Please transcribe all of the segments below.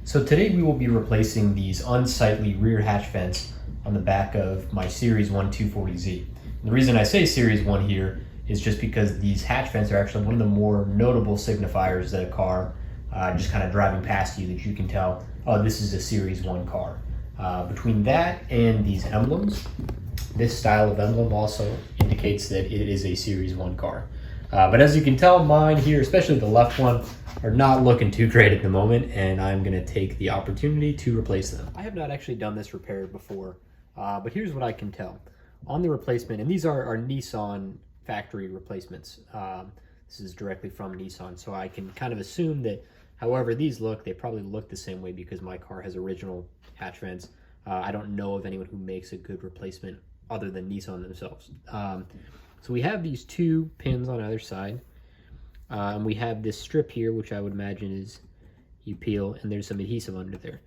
So today we will be replacing these unsightly rear hatch vents on the back of my Series 1 240Z. And the reason I say Series 1 here is just because these hatch vents are actually one of the more notable signifiers that a car, just kind of driving past you, that you can tell, oh, this is a Series 1 car. Between that and these emblems, this style of emblem also indicates that it is a Series 1 car. But as you can tell, mine here, especially the left one, are not looking too great at the moment, and I'm going to take the opportunity to replace them. I have not actually done this repair before, but here's what I can tell. On the replacement, and these are Nissan factory replacements. This is directly from Nissan, so I can kind of assume that however these look, they probably look the same way because my car has original hatch vents. I don't know of anyone who makes a good replacement other than Nissan themselves. So we have these two pins on either side. And we have this strip here, which I would imagine is you peel, and there's some adhesive under there.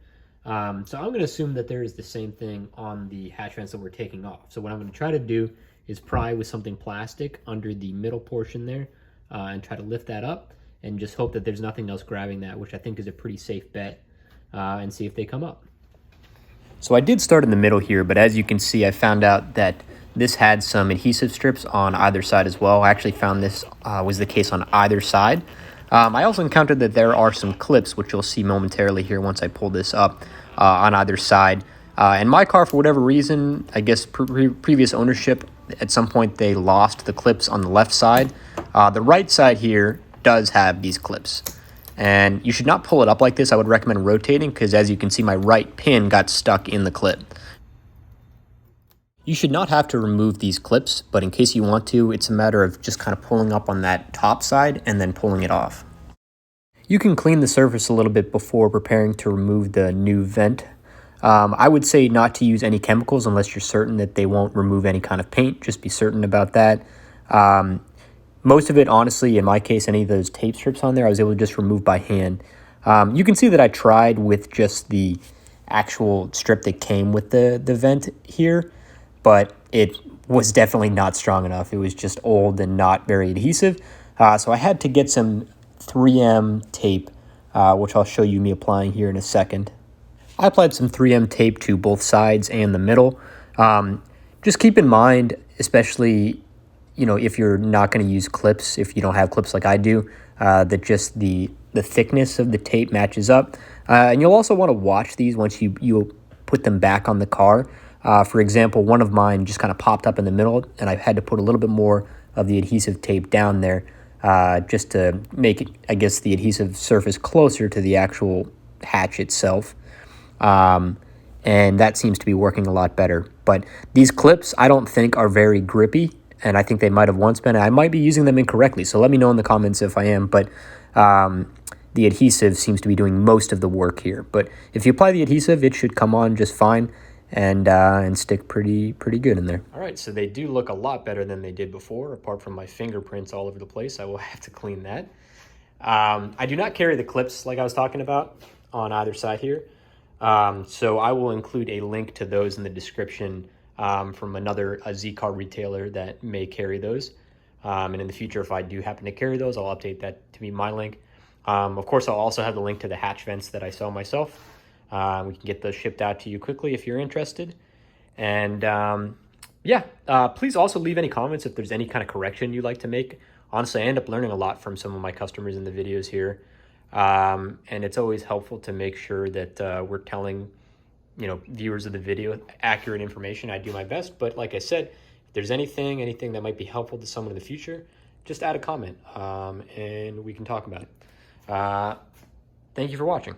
So I'm going to assume that there is the same thing on the hatch vents that we're taking off. So what I'm going to try to do is pry with something plastic under the middle portion there and try to lift that up and just hope that there's nothing else grabbing that, which I think is a pretty safe bet, and see if they come up. So I did start in the middle here, but as you can see, I found out that this had some adhesive strips on either side as well. I actually found this was the case on either side. I also encountered that there are some clips, which you'll see momentarily here once I pull this up, on either side. And my car, for whatever reason, I guess previous ownership, at some point they lost the clips on the left side. The right side here does have these clips. And you should not pull it up like this. I would recommend rotating because, as you can see, my right pin got stuck in the clip. You should not have to remove these clips, but in case you want to, it's a matter of just kind of pulling up on that top side and then pulling it off. You can clean the surface a little bit before preparing to remove the new vent. I would say not to use any chemicals unless you're certain that they won't remove any kind of paint. Just be certain about that. Most of it, honestly, in my case, any of those tape strips on there, I was able to just remove by hand. You can see that I tried with just the actual strip that came with the vent here, but it was definitely not strong enough. It was just old and not very adhesive. So I had to get some 3M tape, which I'll show you me applying here in a second. I applied some 3M tape to both sides and the middle. Just keep in mind, especially, you know, if you're not going to use clips, if you don't have clips like I do, that just the thickness of the tape matches up. And you'll also want to watch these once you put them back on the car. For example, one of mine just kind of popped up in the middle, and I had to put a little bit more of the adhesive tape down there just to make it, I guess, the adhesive surface closer to the actual hatch itself. And that seems to be working a lot better. But these clips, I don't think, are very grippy, and I think they might have once been. I might be using them incorrectly, so let me know in the comments if I am. But the adhesive seems to be doing most of the work here. But if you apply the adhesive, it should come on just fine and stick pretty good in there. All right, so they do look a lot better than they did before, apart from my fingerprints all over the place. I will have to clean that. I do not carry the clips like I was talking about on either side here. So I will include a link to those in the description from a Z-Car retailer that may carry those. And in the future, if I do happen to carry those, I'll update that to be my link. Of course, I'll also have the link to the hatch vents that I sell myself. We can get those shipped out to you quickly if you're interested. And please also leave any comments if there's any kind of correction you'd like to make. Honestly, I end up learning a lot from some of my customers in the videos here. And it's always helpful to make sure that we're telling, viewers of the video accurate information. I do my best, but like I said, if there's anything that might be helpful to someone in the future, just add a comment and we can talk about it. Thank you for watching.